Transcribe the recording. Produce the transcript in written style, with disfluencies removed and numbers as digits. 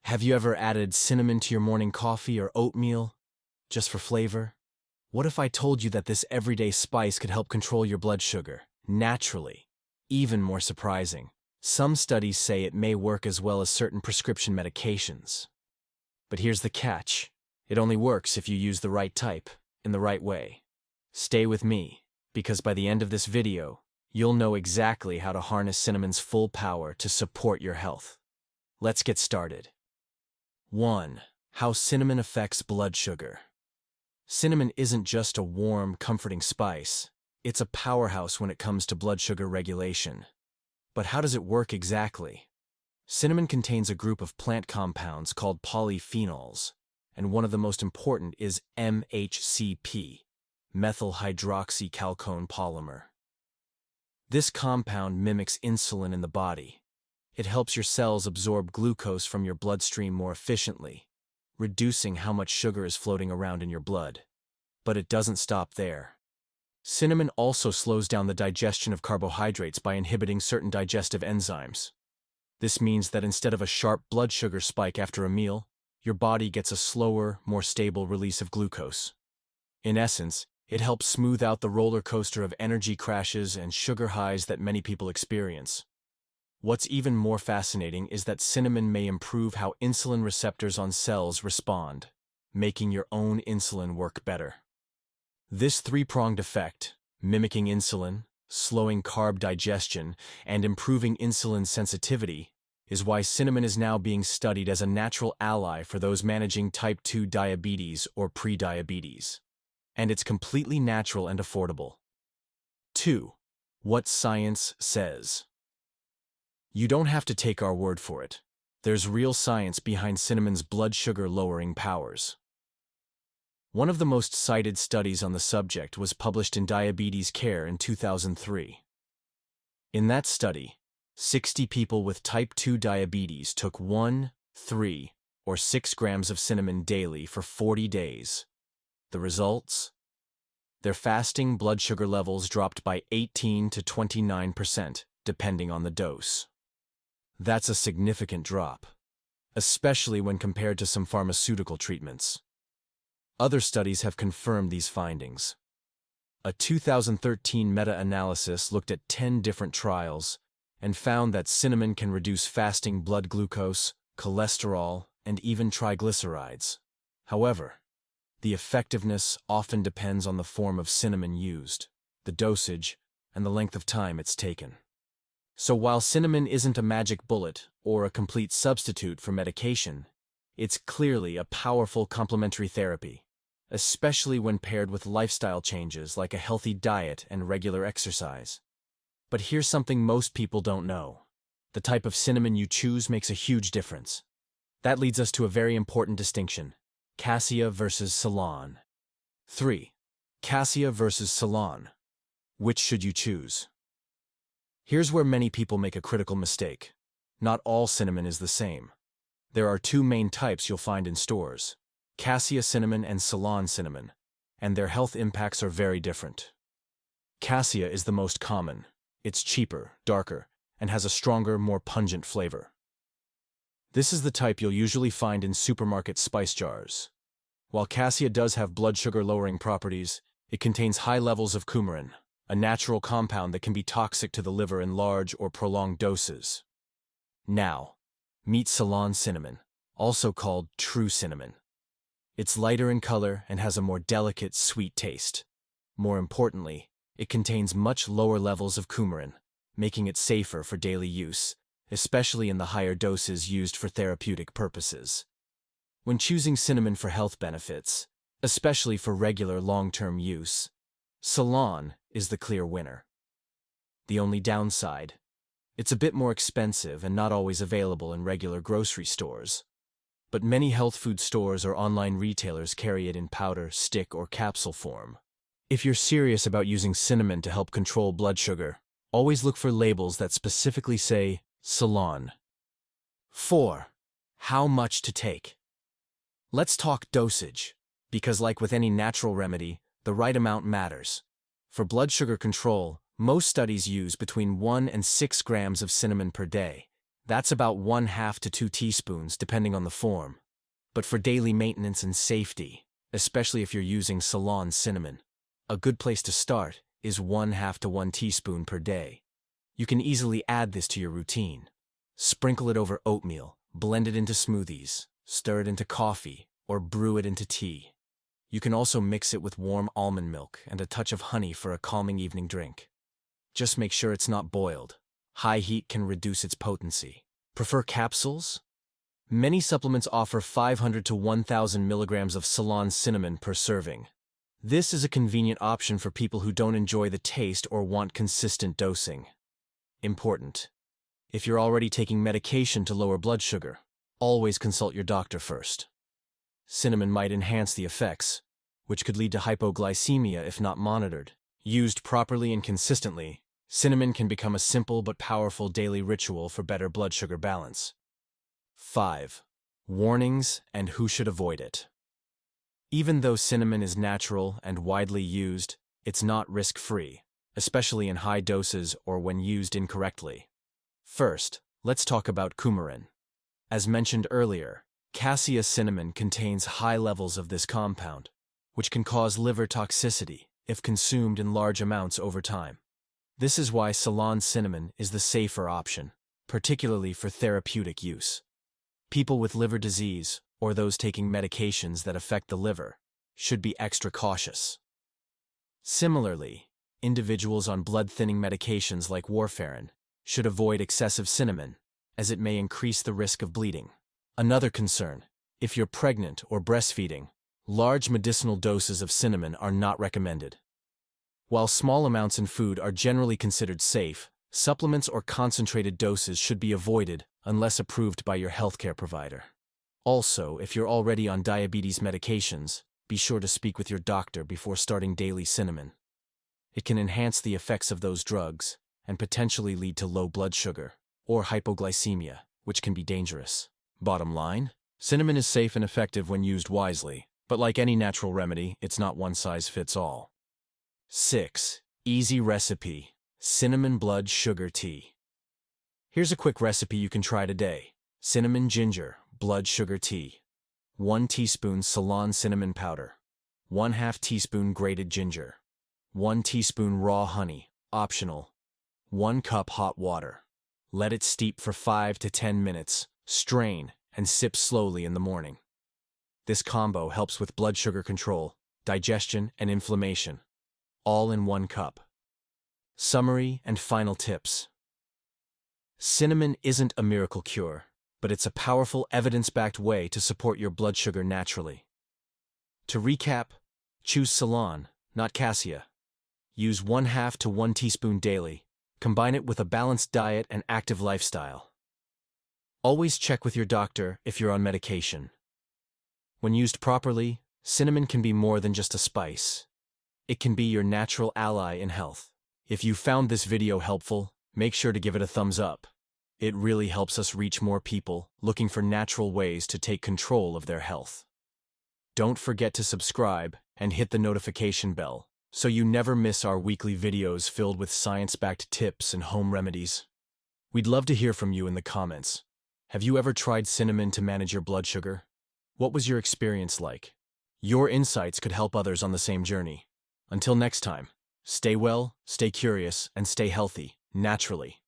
Have you ever added cinnamon to your morning coffee or oatmeal just for flavor? What if I told you that this everyday spice could help control your blood sugar naturally? Even more surprising, some studies say it may work as well as certain prescription medications. But here's the catch. It only works if you use the right type, in the right way. Stay with me, because by the end of this video, you'll know exactly how to harness cinnamon's full power to support your health. Let's get started. 1. How cinnamon affects blood sugar. Cinnamon isn't just a warm, comforting spice. It's a powerhouse when it comes to blood sugar regulation. But how does it work exactly? Cinnamon contains a group of plant compounds called polyphenols, and one of the most important is MHCP, methyl hydroxychalcone polymer. This compound mimics insulin in the body. It helps your cells absorb glucose from your bloodstream more efficiently, reducing how much sugar is floating around in your blood. But it doesn't stop there. Cinnamon also slows down the digestion of carbohydrates by inhibiting certain digestive enzymes. This means that instead of a sharp blood sugar spike after a meal, your body gets a slower, more stable release of glucose. In essence, it helps smooth out the roller coaster of energy crashes and sugar highs that many people experience. What's even more fascinating is that cinnamon may improve how insulin receptors on cells respond, making your own insulin work better. This three-pronged effect, mimicking insulin, slowing carb digestion, and improving insulin sensitivity, is why cinnamon is now being studied as a natural ally for those managing type 2 diabetes or prediabetes. And it's completely natural and affordable. 2. What science says. You don't have to take our word for it. There's real science behind cinnamon's blood sugar lowering powers. One of the most cited studies on the subject was published in Diabetes Care in 2003. In that study, 60 people with type 2 diabetes took 1, 3, or 6 grams of cinnamon daily for 40 days. The results? Their fasting blood sugar levels dropped by 18 to 29%, depending on the dose. That's a significant drop, especially when compared to some pharmaceutical treatments. Other studies have confirmed these findings. A 2013 meta-analysis looked at 10 different trials and found that cinnamon can reduce fasting blood glucose, cholesterol, and even triglycerides. However, the effectiveness often depends on the form of cinnamon used, the dosage, and the length of time it's taken. So while cinnamon isn't a magic bullet or a complete substitute for medication, it's clearly a powerful complementary therapy, especially when paired with lifestyle changes like a healthy diet and regular exercise. But here's something most people don't know. The type of cinnamon you choose makes a huge difference. That leads us to a very important distinction: cassia versus Ceylon. 3. Cassia versus Ceylon. Which should you choose? Here's where many people make a critical mistake. Not all cinnamon is the same. There are 2 main types you'll find in stores: cassia cinnamon and Ceylon cinnamon, and their health impacts are very different. Cassia is the most common. It's cheaper, darker, and has a stronger, more pungent flavor. This is the type you'll usually find in supermarket spice jars. While cassia does have blood sugar lowering properties, it contains high levels of coumarin, a natural compound that can be toxic to the liver in large or prolonged doses. Now, meet Ceylon cinnamon, also called true cinnamon. It's lighter in color and has a more delicate, sweet taste. More importantly, it contains much lower levels of coumarin, making it safer for daily use, especially in the higher doses used for therapeutic purposes. When choosing cinnamon for health benefits, especially for regular long-term use, Ceylon is the clear winner. The only downside: it's a bit more expensive and not always available in regular grocery stores. But many health food stores or online retailers carry it in powder, stick, or capsule form. If you're serious about using cinnamon to help control blood sugar, always look for labels that specifically say Ceylon. 4. How much to take? Let's talk dosage, because like with any natural remedy, the right amount matters. For blood sugar control, most studies use between 1 and 6 grams of cinnamon per day, That's about 1/2 to 2 teaspoons, depending on the form. But for daily maintenance and safety, especially if you're using Ceylon cinnamon, a good place to start is 1/2 to 1 teaspoon per day. You can easily add this to your routine. Sprinkle it over oatmeal, blend it into smoothies, stir it into coffee, or brew it into tea. You can also mix it with warm almond milk and a touch of honey for a calming evening drink. Just make sure it's not boiled. High heat can reduce its potency. Prefer capsules? Many supplements offer 500 to 1,000 milligrams of Ceylon cinnamon per serving. This is a convenient option for people who don't enjoy the taste or want consistent dosing. Important: if you're already taking medication to lower blood sugar, always consult your doctor first. Cinnamon might enhance the effects, which could lead to hypoglycemia if not monitored. Used properly and consistently, cinnamon can become a simple but powerful daily ritual for better blood sugar balance. 5. Warnings and who should avoid it. Even though cinnamon is natural and widely used, it's not risk-free, especially in high doses or when used incorrectly. First, let's talk about coumarin. As mentioned earlier, cassia cinnamon contains high levels of this compound, which can cause liver toxicity if consumed in large amounts over time. This is why Ceylon cinnamon is the safer option, particularly for therapeutic use. People with liver disease, or those taking medications that affect the liver, should be extra cautious. Similarly, individuals on blood-thinning medications like warfarin should avoid excessive cinnamon, as it may increase the risk of bleeding. Another concern: if you're pregnant or breastfeeding, large medicinal doses of cinnamon are not recommended. While small amounts in food are generally considered safe, supplements or concentrated doses should be avoided unless approved by your healthcare provider. Also, if you're already on diabetes medications, be sure to speak with your doctor before starting daily cinnamon. It can enhance the effects of those drugs and potentially lead to low blood sugar or hypoglycemia, which can be dangerous. Bottom line, cinnamon is safe and effective when used wisely, but like any natural remedy, it's not one size fits all. 6. Easy recipe: cinnamon blood sugar tea. Here's a quick recipe you can try today. Cinnamon ginger blood sugar tea. 1 teaspoon Ceylon cinnamon powder. 1/2 teaspoon grated ginger. 1 teaspoon raw honey, optional. 1 cup hot water. Let it steep for 5 to 10 minutes, strain, and sip slowly in the morning. This combo helps with blood sugar control, digestion, and inflammation, all in 1 cup. Summary and final tips. Cinnamon isn't a miracle cure, but it's a powerful, evidence-backed way to support your blood sugar naturally. To recap, choose Ceylon, not cassia. Use 1/2 to 1 teaspoon daily. Combine it with a balanced diet and active lifestyle. Always check with your doctor if you're on medication. When used properly, cinnamon can be more than just a spice. It can be your natural ally in health. If you found this video helpful, make sure to give it a thumbs up. It really helps us reach more people looking for natural ways to take control of their health. Don't forget to subscribe and hit the notification bell so you never miss our weekly videos filled with science-backed tips and home remedies. We'd love to hear from you in the comments. Have you ever tried cinnamon to manage your blood sugar? What was your experience like? Your insights could help others on the same journey. Until next time, stay well, stay curious, and stay healthy, naturally.